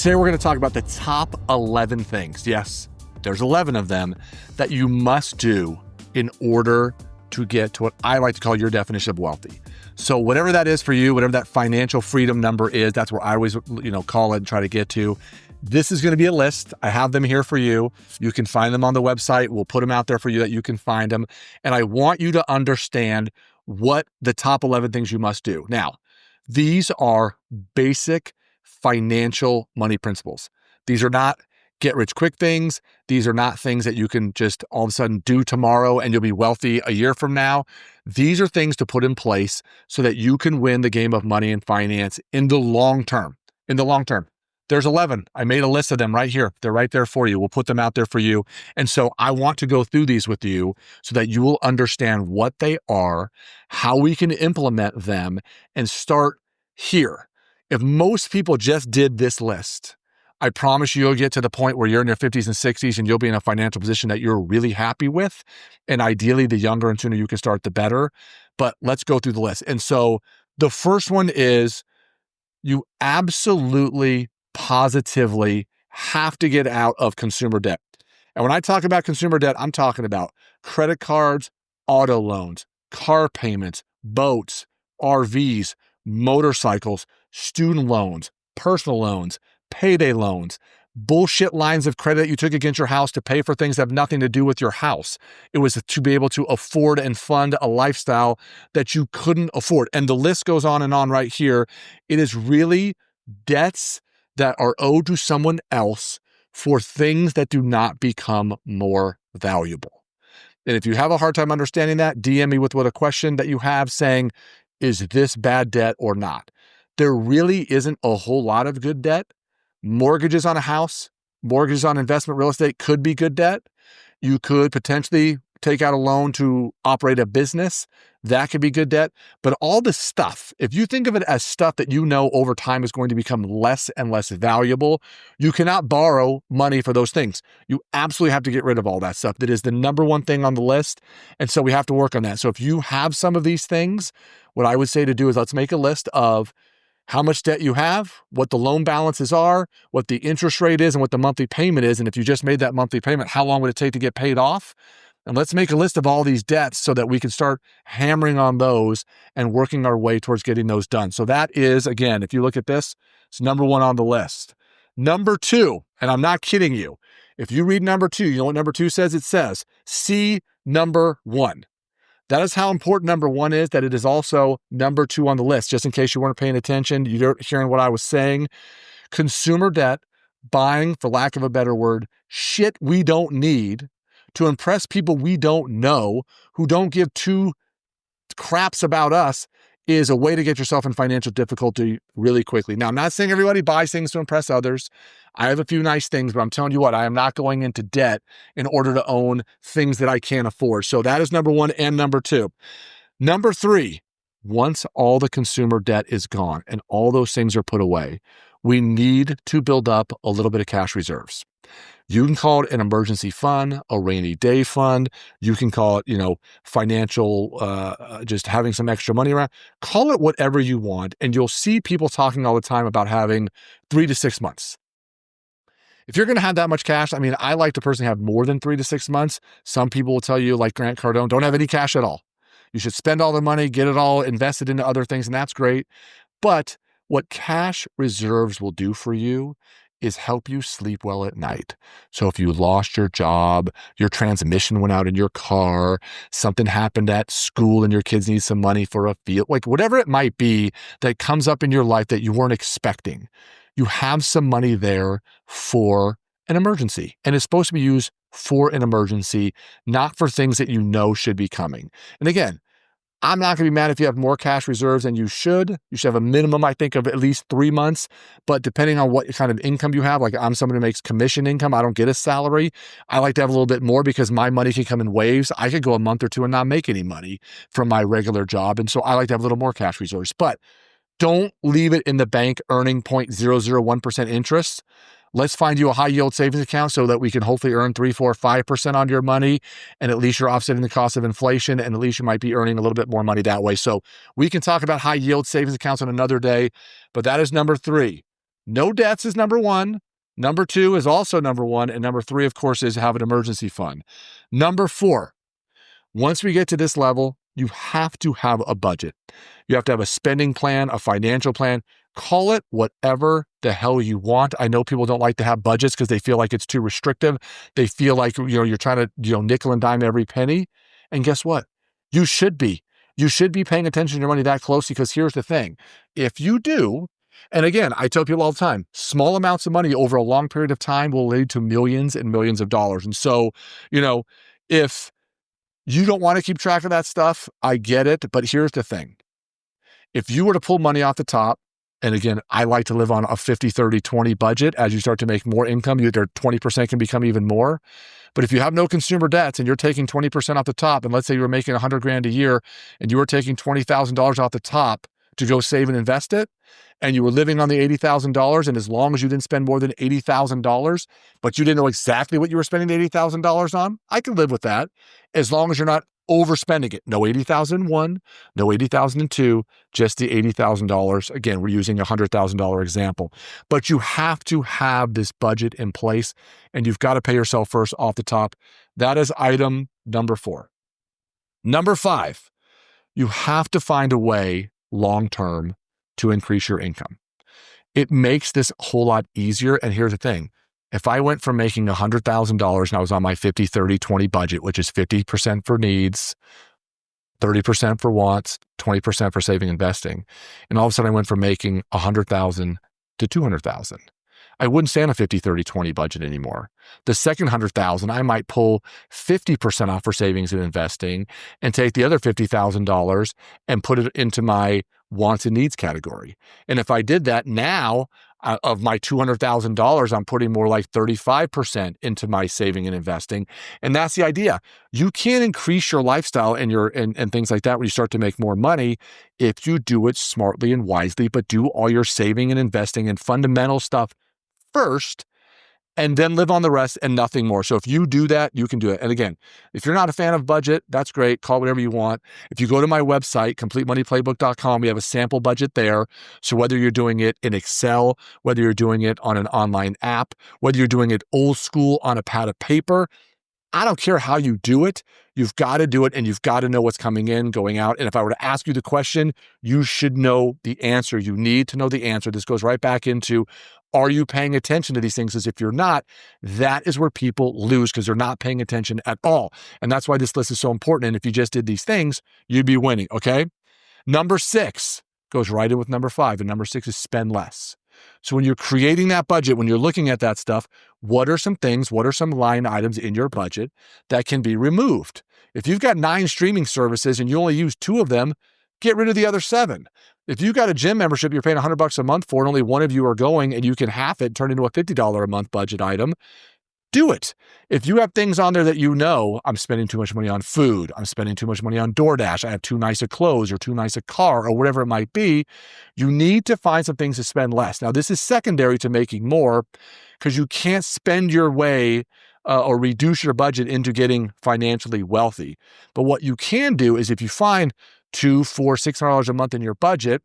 Today, we're going to talk about the top 11 things. Yes, there's 11 of them that you must do in order to get to what I like to call your definition of wealthy. So whatever that is for you, whatever that financial freedom number is, that's where I always, call it and try to get to. This is going to be a list. I have them here for you. You can find them on the website. We'll put them out there for you that you can find them. And I want you to understand what the top 11 things you must do. Now, these are basic financial money principles. These are not get rich quick things. These are not things that you can just all of a sudden do tomorrow and you'll be wealthy a year from now. These are things to put in place so that you can win the game of money and finance in the long term. In the long term. There's 11. I made a list of them right here. They're right there for you. We'll put them out there for you. And so I want to go through these with you so that you will understand what they are, how we can implement them, and start here. If most people just did this list, I promise you'll get to the point where you're in your 50s and 60s and you'll be in a financial position that you're really happy with. And ideally, the younger and sooner you can start, the better. But let's go through the list. And so the first one is you absolutely, positively have to get out of consumer debt. And when I talk about consumer debt, I'm talking about credit cards, auto loans, car payments, boats, RVs, motorcycles, student loans, personal loans, payday loans, bullshit lines of credit that you took against your house to pay for things that have nothing to do with your house. It was to be able to afford and fund a lifestyle that you couldn't afford. And the list goes on and on right here. It is really debts that are owed to someone else for things that do not become more valuable. And if you have a hard time understanding that, DM me with a question that you have saying, is this bad debt or not? There really isn't a whole lot of good debt. Mortgages on a house, mortgages on investment real estate could be good debt. You could potentially take out a loan to operate a business. That could be good debt. But all this stuff, if you think of it as stuff that you know over time is going to become less and less valuable, you cannot borrow money for those things. You absolutely have to get rid of all that stuff. That is the number one thing on the list. And so we have to work on that. So if you have some of these things, what I would say to do is let's make a list of how much debt you have, what the loan balances are, what the interest rate is, and what the monthly payment is. And if you just made that monthly payment, how long would it take to get paid off? And let's make a list of all these debts so that we can start hammering on those and working our way towards getting those done. So that is, again, if you look at this, it's number one on the list. Number two, and I'm not kidding you, if you read number two, you know what number two says? It says, see number one. That is how important number one is, that it is also number two on the list. Just in case you weren't paying attention, you're hearing what I was saying. Consumer debt, buying, for lack of a better word, shit we don't need to impress people we don't know who don't give two craps about us, is a way to get yourself in financial difficulty really quickly. Now, I'm not saying everybody buys things to impress others. I have a few nice things, but I'm telling you what, I am not going into debt in order to own things that I can't afford. So that is number one and number two. Number three, once all the consumer debt is gone and all those things are put away, we need to build up a little bit of cash reserves. You can call it an emergency fund, a rainy day fund. You can call it, financial, just having some extra money around. Call it whatever you want. And you'll see people talking all the time about having 3 to 6 months. If you're going to have that much cash, I like to personally have more than 3 to 6 months. Some people will tell you, like Grant Cardone, don't have any cash at all. You should spend all the money, get it all invested into other things, and that's great. But what cash reserves will do for you is help you sleep well at night. So if you lost your job, your transmission went out in your car, something happened at school and your kids need some money for a field, like whatever it might be that comes up in your life that you weren't expecting, you have some money there for an emergency. And it's supposed to be used for an emergency, not for things that you know should be coming. And again, I'm not going to be mad if you have more cash reserves than you should. You should have a minimum, I think, of at least 3 months. But depending on what kind of income you have, like I'm someone who makes commission income, I don't get a salary. I like to have a little bit more because my money can come in waves. I could go a month or two and not make any money from my regular job. And so I like to have a little more cash reserves. But don't leave it in the bank earning 0.001% interest. Let's find you a high yield savings account so that we can hopefully earn 3, 4, 5% on your money. And at least you're offsetting the cost of inflation. And at least you might be earning a little bit more money that way. So we can talk about high yield savings accounts on another day, but that is number 3. no debts is number one. Number two is also number one. And number three, of course, is have an emergency fund. Number four, once we get to this level, you have to have a budget. You have to have a spending plan, a financial plan. Call it whatever the hell you want. I know people don't like to have budgets because they feel like it's too restrictive. They feel like, you're trying to, nickel and dime every penny. And guess what? You should be. You should be paying attention to your money that closely, because here's the thing. If you do, and again, I tell people all the time, small amounts of money over a long period of time will lead to millions and millions of dollars. And so, if you don't want to keep track of that stuff, I get it. But here's the thing. If you were to pull money off the top, and again, I like to live on a 50, 30, 20 budget. As you start to make more income, your 20% can become even more. But if you have no consumer debts and you're taking 20% off the top, and let's say you were making $100,000 a year and you were taking $20,000 off the top to go save and invest it, and you were living on the $80,000, and as long as you didn't spend more than $80,000, but you didn't know exactly what you were spending the $80,000 on, I can live with that, as long as you're not overspending it. No $80,001, no $80,002, just the $80,000. Again, we're using a $100,000 example. But you have to have this budget in place, and you've got to pay yourself first off the top. That is item number 4. Number 5, you have to find a way long-term to increase your income. It makes this a whole lot easier. And here's the thing. If I went from making $100,000 and I was on my 50, 30, 20 budget, which is 50% for needs, 30% for wants, 20% for saving and investing, and all of a sudden I went from making $100,000 to $200,000, I wouldn't stay on a 50, 30, 20 budget anymore. The second $100,000, I might pull 50% off for savings and investing and take the other $50,000 and put it into my wants and needs category. And if I did that now, of my $200,000, I'm putting more like 35% into my saving and investing. And that's the idea. You can increase your lifestyle and things like that when you start to make more money if you do it smartly and wisely, but do all your saving and investing and fundamental stuff first, and then live on the rest and nothing more. So if you do that, you can do it. And again, if you're not a fan of budget, that's great. Call it whatever you want. If you go to my website, CompleteMoneyPlaybook.com, we have a sample budget there. So whether you're doing it in Excel, whether you're doing it on an online app, whether you're doing it old school on a pad of paper, I don't care how you do it. You've got to do it, and you've got to know what's coming in, going out. And if I were to ask you the question, you should know the answer. You need to know the answer. This goes right back into, are you paying attention to these things? Because if you're not, that is where people lose, because they're not paying attention at all. And that's why this list is so important. And if you just did these things, you'd be winning, okay? Number 6 goes right in with number 5. And number 6 is spend less. So when you're creating that budget, when you're looking at that stuff, what are some line items in your budget that can be removed? If you've got 9 streaming services and you only use 2 of them, get rid of the other 7. If you've got a gym membership you're paying $100 a month for and only one of you are going, and you can half it, turn into a $50 a month budget item, do it. If you have things on there that I'm spending too much money on food, I'm spending too much money on DoorDash, I have too nice of clothes or too nice a car or whatever it might be, you need to find some things to spend less. Now, this is secondary to making more, because you can't spend your way or reduce your budget into getting financially wealthy. But what you can do is, if you find $200, $400, $600 a month in your budget,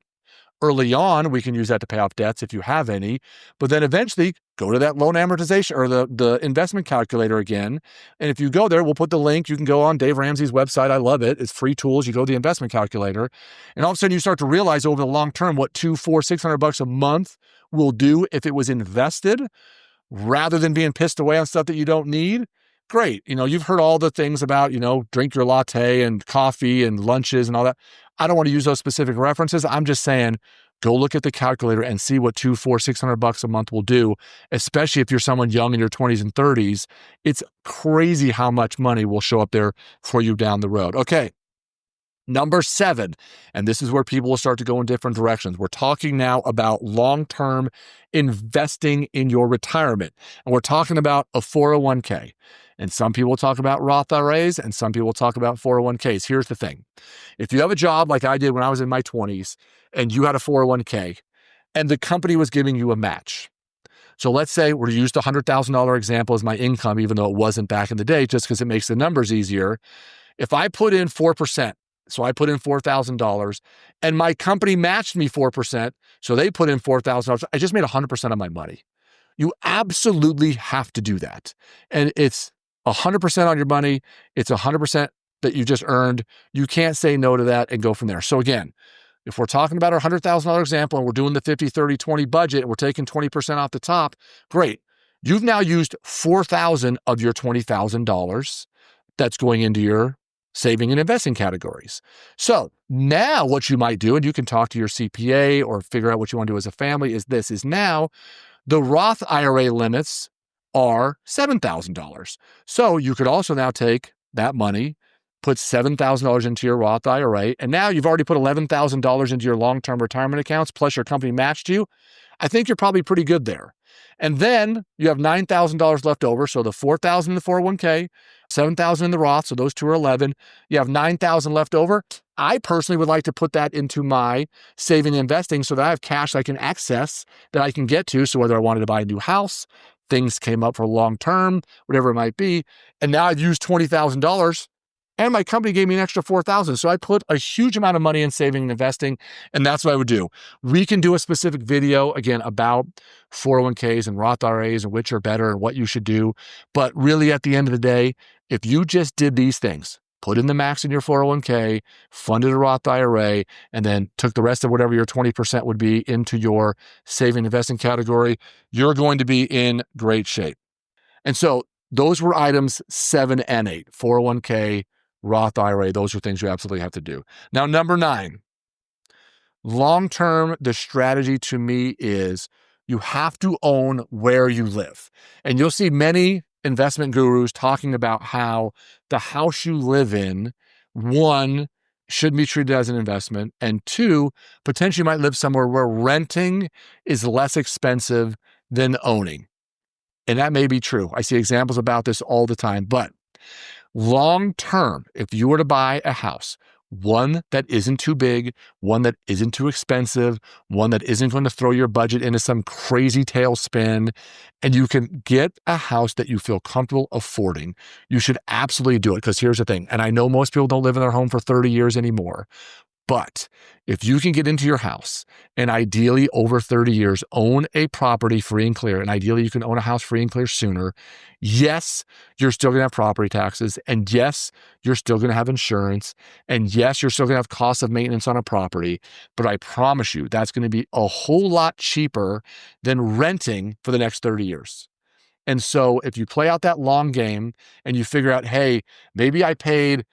early on, we can use that to pay off debts if you have any, but then eventually go to that loan amortization or the investment calculator again. And if you go there, we'll put the link. You can go on Dave Ramsey's website. I love it. It's free tools. You go to the investment calculator, and all of a sudden you start to realize over the long term what $200, $400, $600 a month will do if it was invested, rather than being pissed away on stuff that you don't need. Great. You've heard all the things about, drink your latte and coffee and lunches and all that. I don't want to use those specific references. I'm just saying, go look at the calculator and see what $200, $400, $600 a month will do, especially if you're someone young in your 20s and 30s. It's crazy how much money will show up there for you down the road. Okay. Number 7, and this is where people will start to go in different directions. We're talking now about long-term investing in your retirement. And we're talking about a 401k. And some people talk about Roth IRAs, and some people talk about 401ks. Here's the thing. If you have a job like I did when I was in my 20s, and you had a 401k, and the company was giving you a match. So let's say we're used the $100,000 example as my income, even though it wasn't back in the day, just because it makes the numbers easier. If I put in 4%, So I put in $4,000 and my company matched me 4%. So they put in $4,000. I just made 100% of my money. You absolutely have to do that. And it's 100% on your money. It's 100% that you just earned. You can't say no to that and go from there. So again, if we're talking about our $100,000 example and we're doing the 50, 30, 20 budget and we're taking 20% off the top, great. You've now used $4,000 of your $20,000 that's going into your saving and investing categories. So now what you might do, and you can talk to your CPA or figure out what you want to do as a family, is now the Roth IRA limits are $7,000. So you could also now take that money, put $7,000 into your Roth IRA, and now you've already put $11,000 into your long-term retirement accounts, plus your company matched you. I think you're probably pretty good there. And then you have $9,000 left over. So the $4,000 in the 401k, $7,000 in the Roth. So those two are 11. You have $9,000 left over. I personally would like to put that into my saving and investing so that I have cash I can access, that I can get to. So whether I wanted to buy a new house, things came up for long term, whatever it might be. And now I've used $20,000 and my company gave me an extra $4,000. So I put a huge amount of money in saving and investing, and that's what I would do. We can do a specific video, again, about 401ks and Roth IRAs and which are better and what you should do. But really, at the end of the day, if you just did these things, put in the max in your 401k, funded a Roth IRA, and then took the rest of whatever your 20% would be into your saving and investing category, you're going to be in great shape. And so those were items 7 and 8, 401k, Roth IRA. Those are things you absolutely have to do. Now, number 9, long-term, the strategy to me is you have to own where you live. And you'll see many investment gurus talking about how the house you live in, 1, should be treated as an investment, and 2, potentially might live somewhere where renting is less expensive than owning. And that may be true. I see examples about this all the time, but long term, if you were to buy a house, one that isn't too big, one that isn't too expensive, one that isn't going to throw your budget into some crazy tailspin, and you can get a house that you feel comfortable affording, you should absolutely do it. Because here's the thing, and I know most people don't live in their home for 30 years anymore, but if you can get into your house and ideally over 30 years own a property free and clear, and ideally you can own a house free and clear sooner, yes, you're still going to have property taxes, and yes, you're still going to have insurance, and yes, you're still going to have costs of maintenance on a property, but I promise you that's going to be a whole lot cheaper than renting for the next 30 years. And so if you play out that long game and you figure out, hey, maybe I paid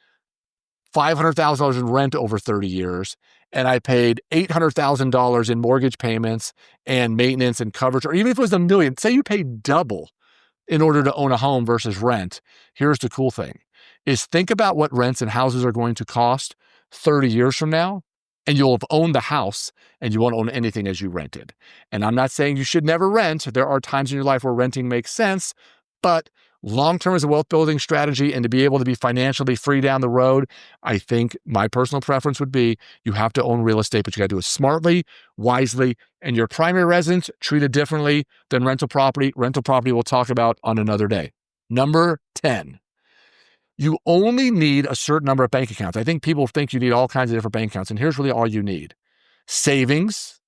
$500,000 in rent over 30 years, and I paid $800,000 in mortgage payments and maintenance and coverage, or even if it was $1 million, say you paid double in order to own a home versus rent. Here's the cool thing, is think about what rents and houses are going to cost 30 years from now, and you'll have owned the house and you won't own anything as you rented. And I'm not saying you should never rent. There are times in your life where renting makes sense, but long-term is a wealth building strategy, and to be able to be financially free down the road, I think my personal preference would be you have to own real estate, but you got to do it smartly, wisely, and your primary residence treated differently than rental property. Rental property we'll talk about on another day. Number 10, you only need a certain number of bank accounts. I think people think you need all kinds of different bank accounts, and here's really all you need. Savings,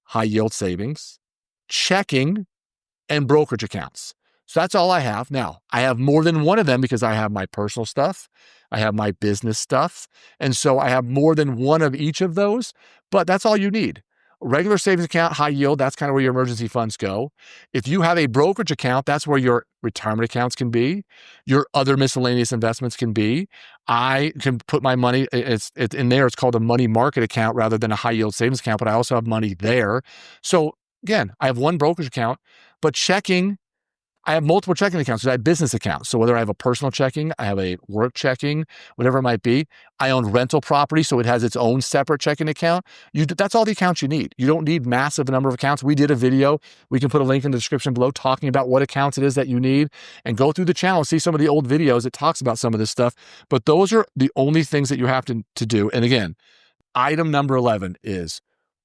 high yield savings, checking, and brokerage accounts. So that's all I have. Now, I have more than one of them because I have my personal stuff, I have my business stuff, and so I have more than one of each of those, but that's all you need. Regular savings account, high yield, that's kind of where your emergency funds go. If you have a brokerage account, that's where your retirement accounts can be, your other miscellaneous investments can be. I can put my money, it's in there, it's called a money market account rather than a high yield savings account, but I also have money there. So again, I have one brokerage account, but checking, I have multiple checking accounts. So I have business accounts. So whether I have a personal checking, I have a work checking, whatever it might be. I own rental property, so it has its own separate checking account. That's all the accounts you need. You don't need massive number of accounts. We did a video. We can put a link in the description below talking about what accounts it is that you need, and go through the channel, see some of the old videos that talks about some of this stuff. But those are the only things that you have to do. And again, item number 11 is,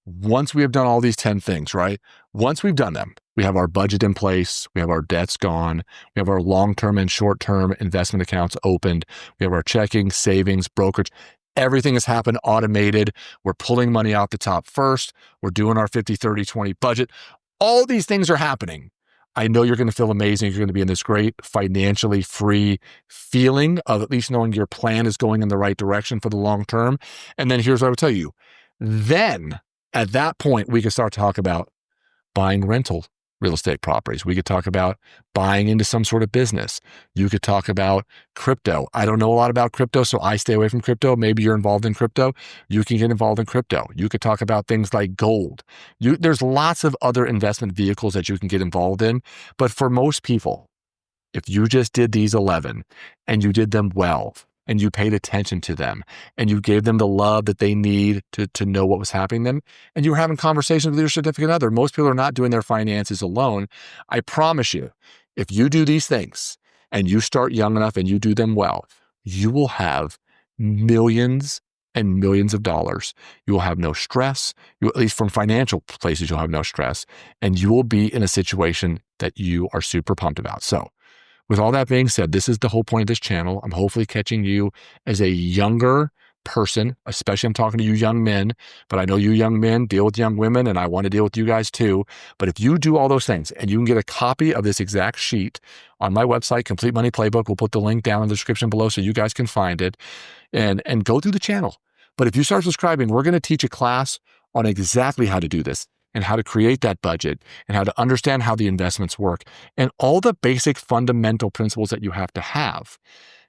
once we have done all these 10 things, right? Once we've done them, we have our budget in place, we have our debts gone, we have our long-term and short-term investment accounts opened, we have our checking, savings, brokerage. Everything has happened automated. We're pulling money out the top first. We're doing our 50, 30, 20 budget. All these things are happening. I know you're going to feel amazing. You're going to be in this great financially free feeling of at least knowing your plan is going in the right direction for the long term. And then here's what I would tell you. Then at that point, we can start to talk about buying rental real estate properties. We could talk about buying into some sort of business. You could talk about crypto. I don't know a lot about crypto, so I stay away from crypto. Maybe you're involved in crypto. You can get involved in crypto. You could talk about things like gold. There's lots of other investment vehicles that you can get involved in. But for most people, if you just did these 11 and you did them well, and you paid attention to them, and you gave them the love that they need to know what was happening to them, and you were having conversations with your significant other. Most people are not doing their finances alone. I promise you, if you do these things and you start young enough and you do them well, you will have millions and millions of dollars. You will have no stress. At least from financial places, you'll have no stress, and you will be in a situation that you are super pumped about. So, with all that being said, this is the whole point of this channel. I'm hopefully catching you as a younger person, especially I'm talking to you young men, but I know you young men deal with young women, and I want to deal with you guys too. But if you do all those things, and you can get a copy of this exact sheet on my website, Complete Money Playbook, we'll put the link down in the description below so you guys can find it, and go through the channel. But if you start subscribing, we're going to teach a class on exactly how to do this, and how to create that budget, and how to understand how the investments work, and all the basic fundamental principles that you have to have.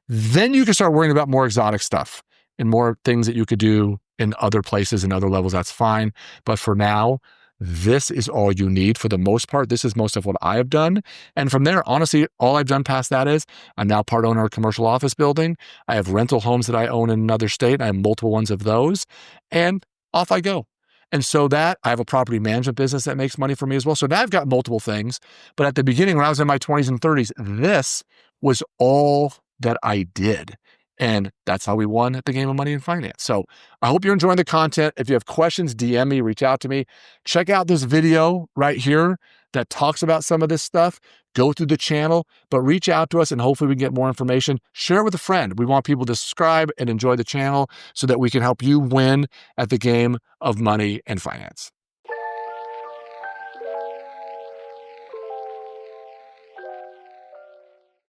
Then you can start worrying about more exotic stuff and more things that you could do in other places and other levels. That's fine. But for now, this is all you need. For the most part, this is most of what I have done. And from there, honestly, all I've done past that is I'm now part owner of a commercial office building. I have rental homes that I own in another state. I have multiple ones of those, and off I go. And so that I have a property management business that makes money for me as well. So now I've got multiple things. But at the beginning, when I was in my 20s and 30s, this was all that I did. And that's how we won at the game of money and finance. So I hope you're enjoying the content. If you have questions, DM me, reach out to me. Check out this video right here that talks about some of this stuff. Go through the channel, but reach out to us and hopefully we can get more information. Share it with a friend. We want people to subscribe and enjoy the channel so that we can help you win at the game of money and finance.